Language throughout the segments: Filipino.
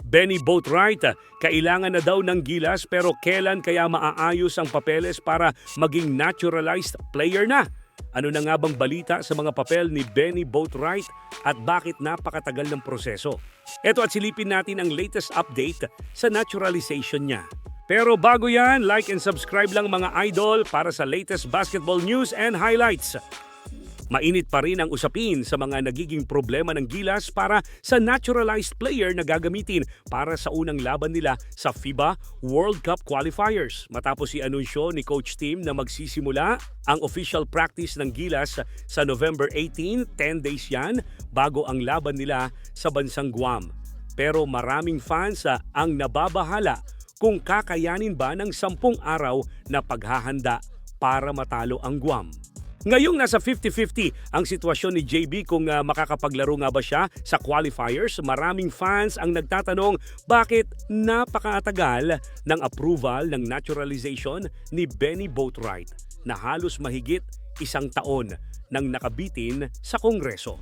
Benny Boatwright, kailangan na daw ng Gilas pero kailan kaya maaayos ang papeles para maging naturalized player na? Ano na nga bang balita sa mga papel ni Benny Boatwright at bakit napakatagal ng proseso? Ito at silipin natin ang latest update sa naturalization niya. Pero bago yan, like and subscribe lang mga idol para sa latest basketball news and highlights. Mainit pa rin ang usapin sa mga nagiging problema ng Gilas para sa naturalized player na gagamitin para sa unang laban nila sa FIBA World Cup Qualifiers. Matapos i-anunsyo ni Coach Tim na magsisimula ang official practice ng Gilas sa November 18, 10 days yan bago ang laban nila sa bansang Guam. Pero maraming fans ang nababahala kung kakayanin ba ng 10 araw na paghahanda para matalo ang Guam. Ngayong nasa 50-50 ang sitwasyon ni JB kung makakapaglaro nga ba siya sa qualifiers, maraming fans ang nagtatanong bakit napakatagal ng approval ng naturalization ni Benny Boatwright na halos mahigit 1 taon nang nakabitin sa Kongreso.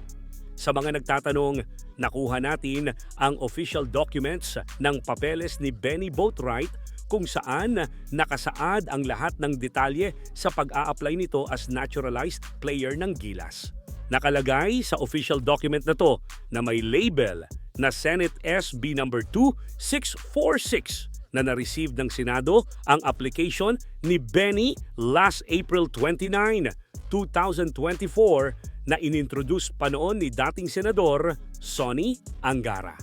Sa mga nagtatanong, nakuha natin ang official documents ng papeles ni Benny Boatwright kung saan nakasaad ang lahat ng detalye sa pag-a-apply nito as naturalized player ng Gilas. Nakalagay sa official document na to na may label na Senate SB number 2646 na na-receive ng Senado ang application ni Benny last April 29, 2024 na inintroduce pa noon ni dating Senador Sonny Angara.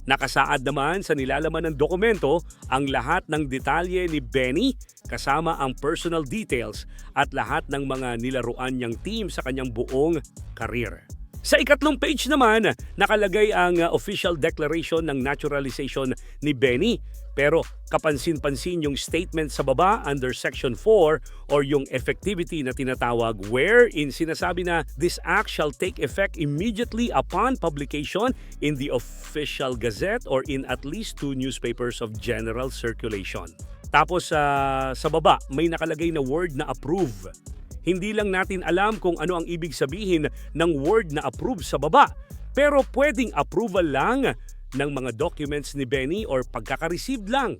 Nakasaad naman sa nilalaman ng dokumento ang lahat ng detalye ni Benny kasama ang personal details at lahat ng mga nilaruan niyang team sa kanyang buong career. Sa ikatlong page naman, nakalagay ang official declaration ng naturalization ni Benny. Pero kapansin-pansin yung statement sa baba under Section 4 or yung effectivity na tinatawag wherein sinasabi na this act shall take effect immediately upon publication in the official gazette or in at least 2 newspapers of general circulation. Tapos sa baba may nakalagay na word na approve. Hindi lang natin alam kung ano ang ibig sabihin ng word na approve sa baba, pero pwedeng approval lang ng mga documents ni Benny or pagkaka-receive lang.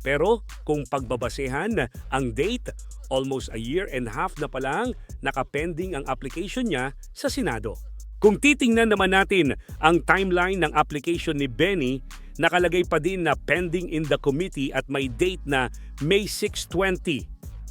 Pero kung pagbabasehan ang date, almost a year and a half na palang nakapending ang application niya sa Senado. Kung titingnan naman natin ang timeline ng application ni Benny, nakalagay pa din na pending in the committee at may date na May 6, 2024.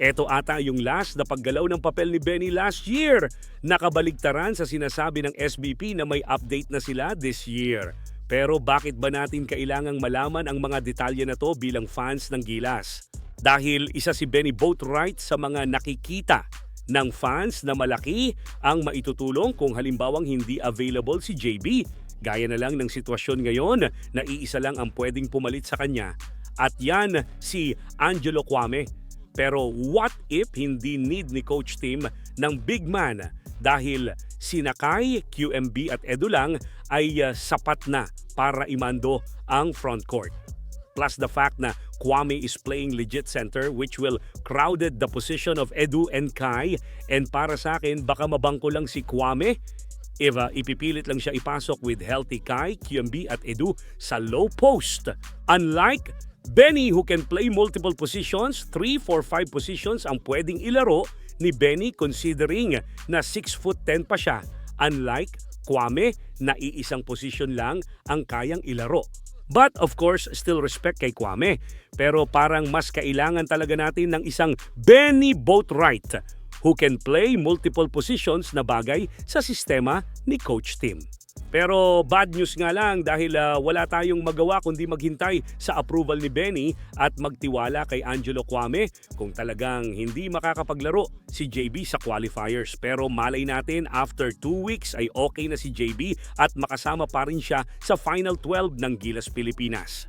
Ito ata yung last na paggalaw ng papel ni Benny last year. Nakabaligtaran sa sinasabi ng SBP na may update na sila this year. Pero bakit ba natin kailangang malaman ang mga detalye na to bilang fans ng Gilas? Dahil isa si Benny Boatwright sa mga nakikita ng fans na malaki ang maitutulong kung halimbawang hindi available si JB. Gaya na lang ng sitwasyon ngayon na iisa lang ang pwedeng pumalit sa kanya. At yan si Angelo Kwame. Pero what if hindi need ni Coach Tim ng big man dahil sina Kai, QMB at Edu lang ay sapat na para imando ang front court. Plus the fact na Kwame is playing legit center which will crowded the position of Edu and Kai, and para sa akin baka mabangko lang si Kwame if ipipilit lang siya ipasok with healthy Kai, QMB at Edu sa low post. Unlike Benny who can play multiple positions, 3, 4, 5 positions ang pwedeng ilaro ni Benny considering na 6'10" pa siya. Unlike Kwame na iisang position lang ang kayang ilaro. But of course, still respect kay Kwame. Pero parang mas kailangan talaga natin ng isang Benny Boatwright who can play multiple positions na bagay sa sistema ni Coach Tim. Pero bad news nga lang dahil wala tayong magawa kundi maghintay sa approval ni Benny at magtiwala kay Angelo Kwame kung talagang hindi makakapaglaro si JB sa qualifiers. Pero malay natin after 2 weeks ay okay na si JB at makasama pa rin siya sa Final 12 ng Gilas Pilipinas.